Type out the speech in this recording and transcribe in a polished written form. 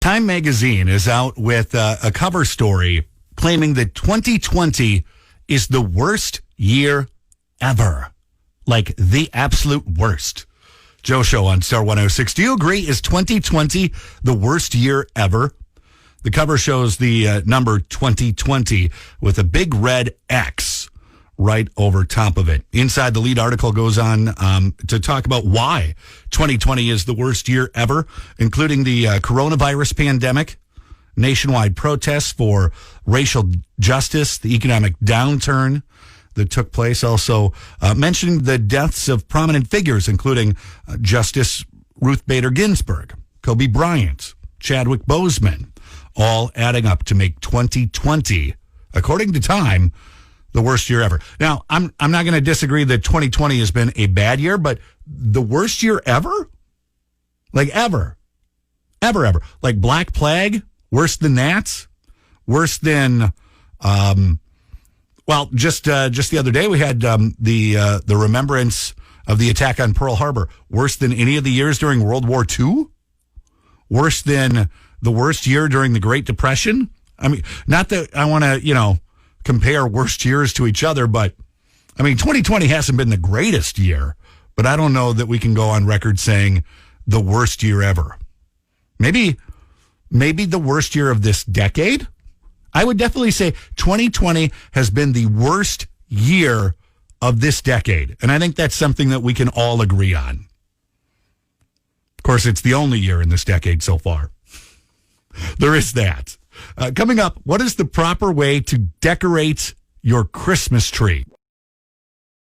Time magazine is out with a cover story claiming that 2020 is the worst year ever. Like the absolute worst. Joe Show on Star 106. Do you agree? Is 2020 the worst year ever? The cover shows the number 2020 with a big red X right over top of it. Inside, the lead article goes on to talk about why 2020 is the worst year ever, including the coronavirus pandemic, nationwide protests for racial justice, the economic downturn that took place. Also mentioning the deaths of prominent figures, including Justice Ruth Bader Ginsburg, Kobe Bryant, Chadwick Boseman, all adding up to make 2020, according to Time, the worst year ever. Now, I'm not going to disagree that 2020 has been a bad year, but the worst year ever? Like ever. Ever. Like Black Plague? Worse than that? Worse than... Well, just the other day we had the remembrance of the attack on Pearl Harbor. Worse than any of the years during World War II? Worse than the worst year during the Great Depression? I mean, not that I want to, compare worst years to each other, but I mean, 2020 hasn't been the greatest year, but I don't know that we can go on record saying the worst year ever. Maybe the worst year of this decade? I would definitely say 2020 has been the worst year of this decade. And I think that's something that we can all agree on. Of course, it's the only year in this decade so far. There is that. Coming up, what is the proper way to decorate your Christmas tree?